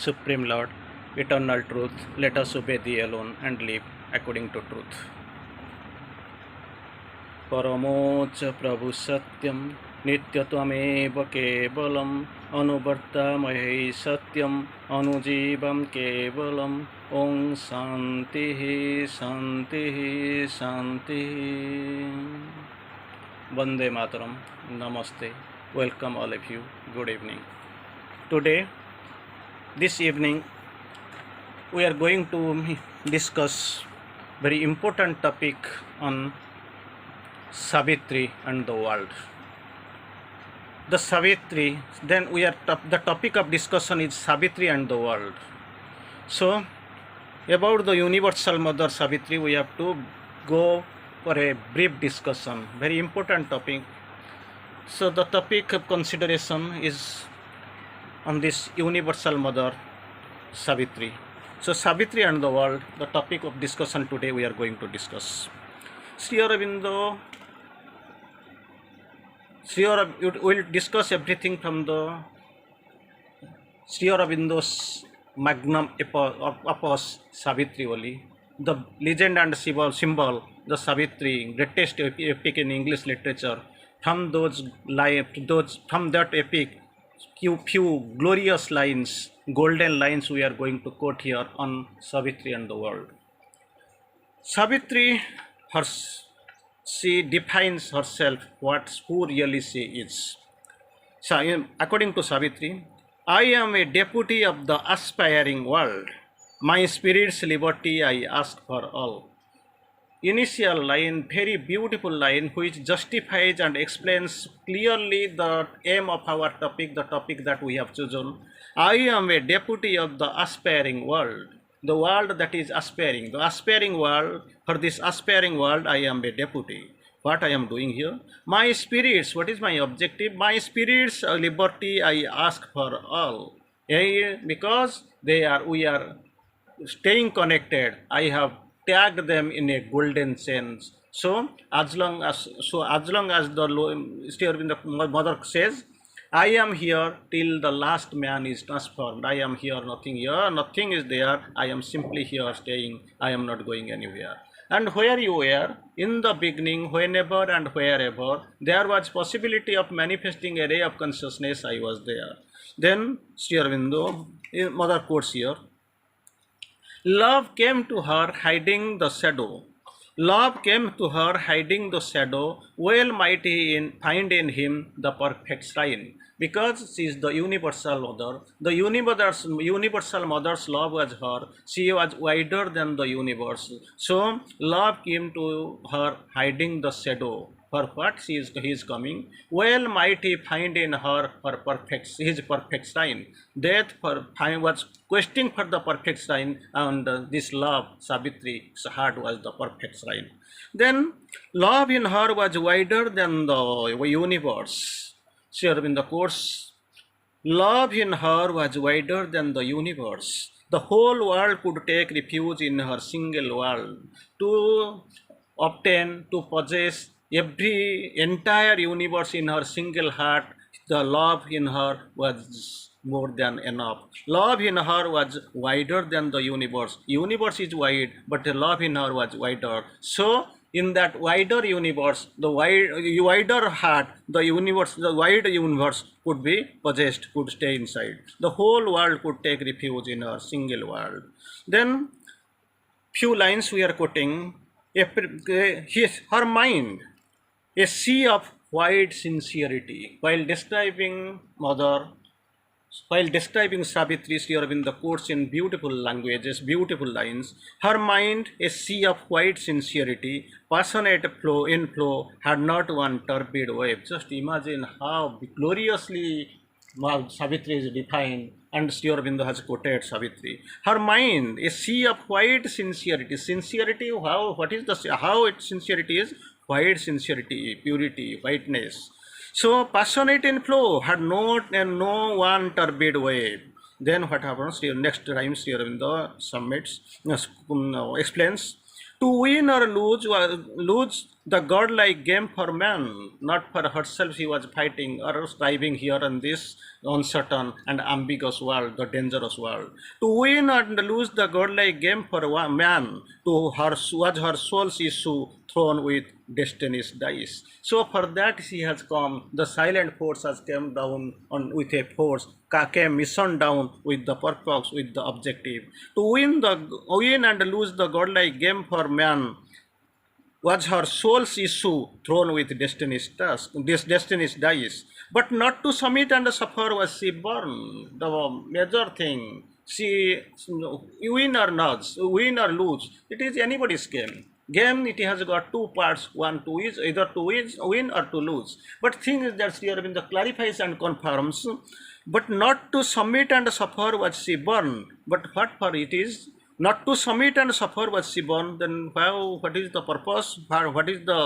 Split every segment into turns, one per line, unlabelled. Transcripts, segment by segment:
Supreme Lord, eternal truth, let us obey thee alone and live according to truth. परमोच्च Prabhu Satyam नित्यत्वमेव Kavalam अनुवर्तमहे Satyam अनुजीवम Kavalam Om Shanti Shanti Shanti. Vande Mataram. Namaste. Welcome all of you. Good evening. Today, this evening, we are going to discuss very important topic on Savitri and the world. The Savitri, then we are the topic of discussion is Savitri and the world. So, about the universal mother Savitri, we have to go for a brief discussion. Very important topic. So, the topic of consideration is on this universal mother Savitri. So, Savitri and the world, the topic of discussion today we are going to discuss. Sri Aurobindo will discuss everything from the Sri Aurobindo's magnum opus Savitri only, the legend and symbol, the Savitri, greatest epic in English literature. From from that epic, few glorious lines, golden lines we are going to quote here on Savitri and the world. Savitri, she defines herself who really she is. So, according to Savitri, I am a deputy of the aspiring world. My spirit's liberty I ask for all. Initial line, very beautiful line, which justifies and explains clearly the aim of our topic, the topic that we have chosen. I am a deputy of the aspiring world. The world that is aspiring, the aspiring world, for this aspiring world, I am a deputy. What I am doing here? My spirits, what is my objective? My spirits' liberty I ask for all. Because we are staying connected, I have tagged them in a golden sense. So as long as the Sri Aurobindo mother says, I am here till the last man is transformed. I am here, nothing is there. I am simply here staying. I am not going anywhere. And where you were, in the beginning, whenever and wherever, there was possibility of manifesting a ray of consciousness, I was there. Then Sri Aurobindo, mother quotes here, love came to her hiding the shadow. Love came to her hiding the shadow. Well might he find in him the perfect shrine. Because she is the universal mother. The universal mother's love was her. She was wider than the universe. So love came to her hiding the shadow. For what he is coming, well might he find in her his perfect shrine. Death was questing for the perfect shrine, and this love, Savitri's heart was the perfect shrine. Then love in her was wider than the universe. Sri Aurobindo quotes, love in her was wider than the universe. The whole world could take refuge in her single world. To obtain, to possess every entire universe in her single heart, the love in her was more than enough. Love in her was wider than the universe. Universe is wide, but the love in her was wider. So in that wider universe, the wider heart, the wide universe could be possessed, could stay inside. The whole world could take refuge in her single world. Then few lines we are quoting. Her mind, a sea of white sincerity. While describing Savitri, Sri Aurobindo quotes in beautiful languages, beautiful lines. Her mind, a sea of white sincerity, passionate flow, had not one turbid wave. Just imagine how gloriously Savitri is defined, and Sri Aurobindo has quoted Savitri. Her mind, a sea of white sincerity. Sincerity, sincerity is? White sincerity, purity, whiteness. So passionate in flow, had no one turbid wave. Then what happens? Next rhyme Sri Aurobindo explains. To win or lose the godlike game for man, not for herself she was fighting or striving here in this uncertain and ambiguous world, the dangerous world. To win and lose the godlike game for man, to her was her soul's issue thrown with destiny's dice. So for that she has come, the silent force has come down on with a force, came mission down with the purpose, with the objective. To win and lose the godlike game for man was her soul's issue thrown with destiny's task, this destiny's dice. But not to submit and suffer was she born. The major thing, she win or not, win or lose, it is anybody's game. Game it has got two parts, one to is either to win or to lose. But thing is that Sri Aurobindo clarifies and confirms, but not to submit and suffer was she born. But what for it is? Not to submit and suffer was she born, then what is the purpose? What is the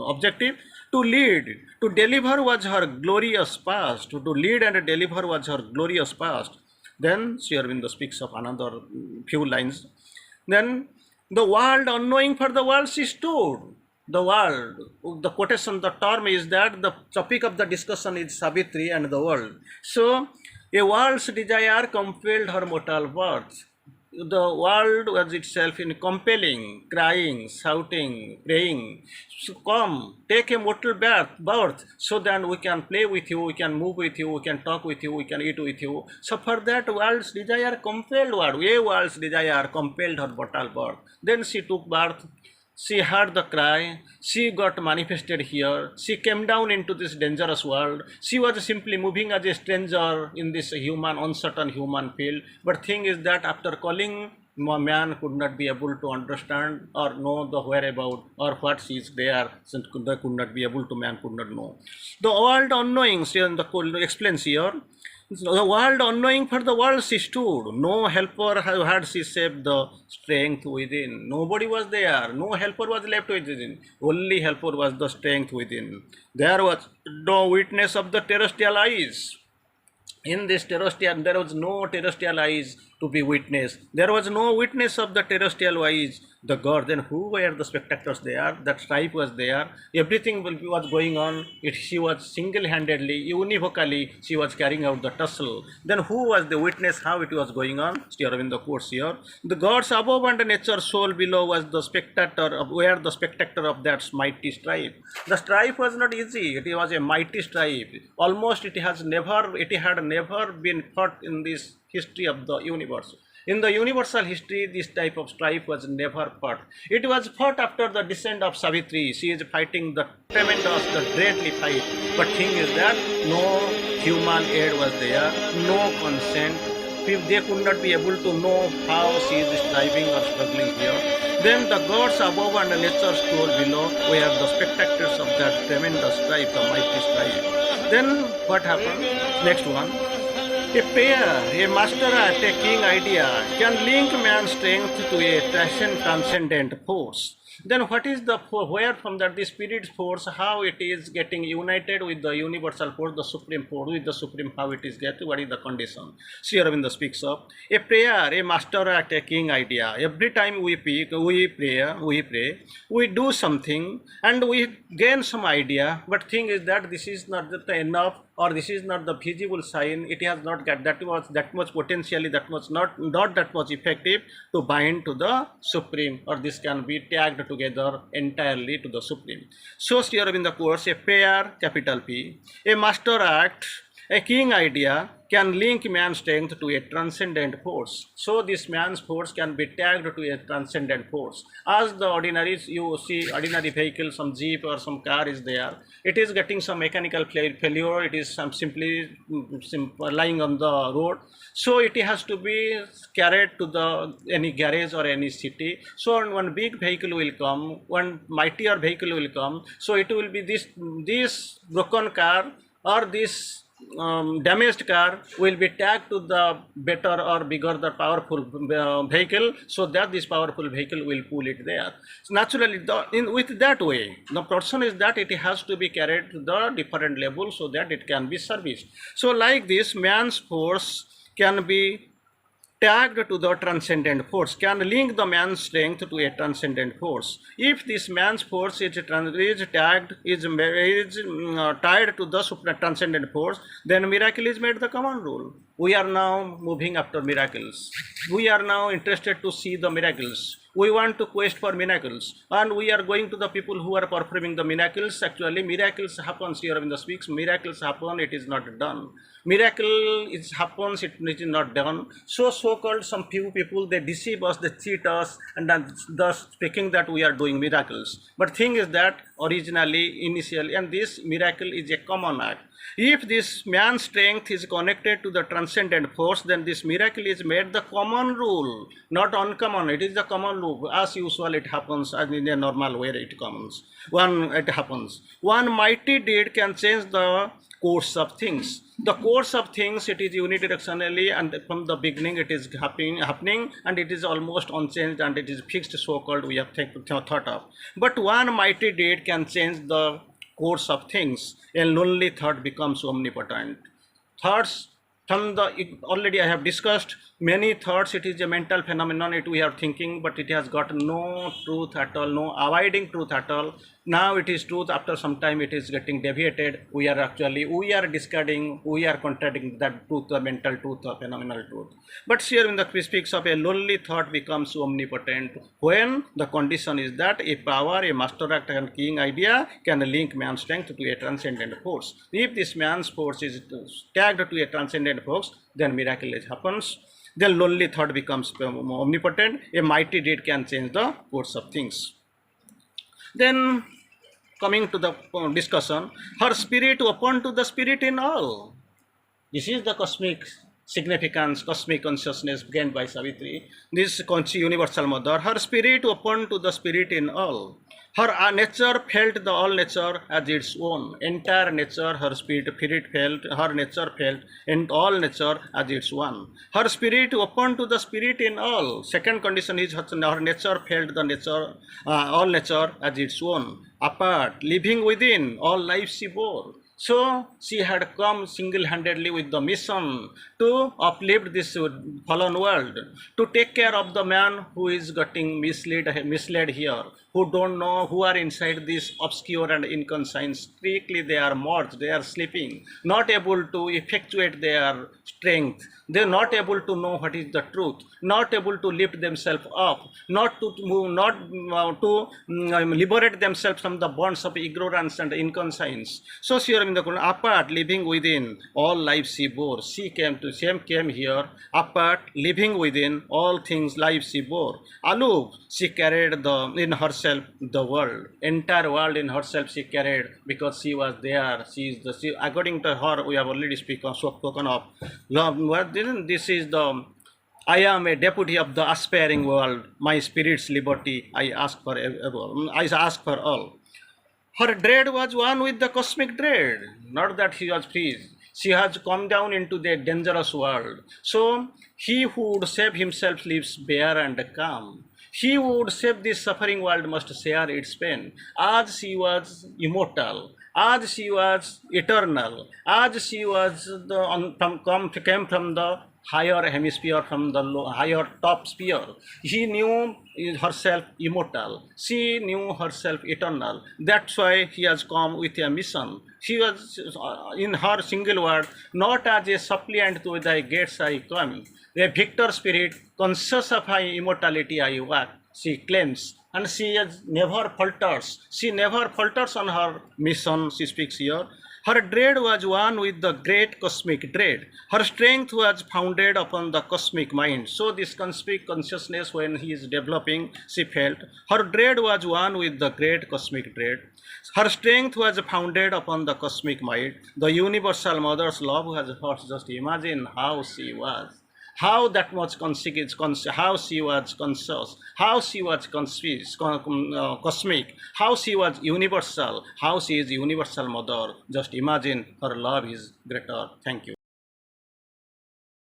objective? To lead, to deliver was her glorious past. To lead and deliver was her glorious past. Then Sri Aurobindo speaks of another few lines. Then the world unknowing for the world she stood. The world, the quotation, the term is that the topic of the discussion is Savitri and the world. So a world's desire compelled her mortal birth. The world was itself in compelling, crying, shouting, praying. So come, take a mortal birth, so that we can play with you, we can move with you, we can talk with you, we can eat with you. So for that world's desire compelled world, a world's desire compelled her mortal birth. Then she took birth. She heard the cry, she got manifested here, she came down into this dangerous world. She was simply moving as a stranger in this uncertain human field. But thing is that after calling, man could not be able to understand or know the whereabout or what she is there, since they could not be able to, man could not know. The world unknowing, explains here, the world unknowing for the world she stood. No helper had she saved the strength within. Nobody was there. No helper was left within. Only helper was the strength within. There was no witness of the terrestrial eyes. In this terrestrial, there was no terrestrial eyes to be witnessed. There was no witness of the terrestrial eyes, the God. Then who were the spectators there? That strife was there. Everything was going on. She was single-handedly, univocally, she was carrying out the tussle. Then who was the witness how it was going on? Sri Aurobindo quotes here. The gods above and nature soul below was the spectator, were the spectator of that mighty strife. The strife was not easy. It was a mighty strife. Almost it had never been fought in this history of the universe. In the universal history, this type of strife was never fought. It was fought after the descent of Savitri. She is fighting the tremendous, the deadly fight. But thing is that no human aid was there, no consent. If they could not be able to know how she is striving or struggling here, then the gods above and nature's soul below were the spectators of that tremendous strife, the mighty strife. Then what happened? Next one. A pair, a master at a king idea can link man's strength to a transcendent force. Then what is the, where from that the spirit force, how it is getting united with the universal force, the supreme force, with the supreme, how it is getting, what is the condition? Sri Aurobindo speaks of a prayer, a master at a king idea. Every time we pray, we do something and we gain some idea, but thing is that this is not enough, or this is not the visible sign. It has not got that much potentially, that much not that much effective to bind to the supreme, or this can be tagged together entirely to the supreme. So Sri Aurobindo quotes a prayer, capital P, a master act, a king idea can link man's strength to a transcendent force. So this man's force can be tagged to a transcendent force. As the ordinary, you see ordinary vehicle, some jeep or some car is there, it is getting some mechanical failure, it is simply lying on the road. So it has to be carried to any garage or any city. So one big vehicle will come, one mightier vehicle will come. So it will be this broken car or this damaged car will be tagged to the better or bigger, the powerful vehicle, so that this powerful vehicle will pull it there. So naturally, with that way, the person is that it has to be carried to the different level so that it can be serviced. So like this, man's force can be tagged to the transcendent force, can link the man's strength to a transcendent force. If this man's force is tagged, tied to the transcendent force, then miracle is made the common rule. We are now moving after miracles. We are now interested to see the miracles. We want to quest for miracles, and we are going to the people who are performing the miracles. Actually, miracles happens here in the speaks. Miracles happen, it is not done. Miracle is happens, it is not done. So-called some few people, they deceive us, they cheat us, and then thus speaking that we are doing miracles. But thing is that originally, initially, and this miracle is a common act. If this man's strength is connected to the transcendent force, then this miracle is made the common rule, not uncommon. It is the common rule. As usual, it happens, as in a normal way it comes. It happens. One mighty deed can change the course of things. The course of things, it is unidirectionally, and from the beginning it is happening, and it is almost unchanged, and it is fixed, so-called, we have thought of. But one mighty deed can change the course of things. A lonely thought becomes omnipotent. Thoughts from the, already I have discussed many thoughts. It is a mental phenomenon, we are thinking, but it has got no truth at all, no abiding truth at all. Now it is truth, after some time it is getting deviated. We are discarding, we are contradicting that truth, the mental truth, the phenomenal truth. But here in the speaks of a lonely thought becomes omnipotent, when the condition is that a power, a master act and king idea can link man's strength to a transcendent force. If this man's force is tagged to a transcendent force, then miracle happens. Then lonely thought becomes omnipotent. A mighty deed can change the course of things. Then, coming to the discussion, her spirit open to the spirit in all. This is the cosmic significance, cosmic consciousness gained by Savitri. This universal mother, her spirit open to the spirit in all. Her nature felt the all nature as its own. Entire nature, her spirit felt, her nature felt, and all nature as its one. Her spirit open to the spirit in all. Second condition is her nature felt the nature, all nature as its own. Apart, living within, all life she bore. So she had come single-handedly with the mission to uplift this fallen world, to take care of the man who is getting misled here, who don't know, who are inside this obscure and inconscience. Strictly they are merged, they are sleeping, not able to effectuate their strength. They are not able to know what is the truth, not able to lift themselves up, not to liberate themselves from the bonds of ignorance and inconscience. So she apart, living within, all life she bore. She came here, apart, living within, all things life she bore. Aloof, she carried in herself the world, entire world in herself she carried, because she was there. She, according to her, we have already spoken of. This is the, I am a deputy of the aspiring world. My spirit's liberty I ask for all. Her dread was one with the cosmic dread. Not that she was free. She has come down into the dangerous world. So he who would save himself lives bare and calm. He who would save this suffering world must share its pain. As she was immortal, as she was eternal, as she was came from the higher hemisphere, from the higher top sphere, he knew herself immortal. She knew herself eternal. That's why he has come with a mission. She was, in her single word, not as a suppliant to thy gates I come, a victor spirit, conscious of my immortality I walk, she claims. And she never falters. She never falters on her mission, she speaks here. Her dread was one with the great cosmic dread. Her strength was founded upon the cosmic mind. So this cosmic consciousness, when he is developing, she felt. Her dread was one with the great cosmic dread. Her strength was founded upon the cosmic mind. The universal mother's love was hers. Just imagine how she was. How that much how she was conscious, how she was cosmic, how she was universal, how she is universal mother. Just imagine, her love is greater. Thank you.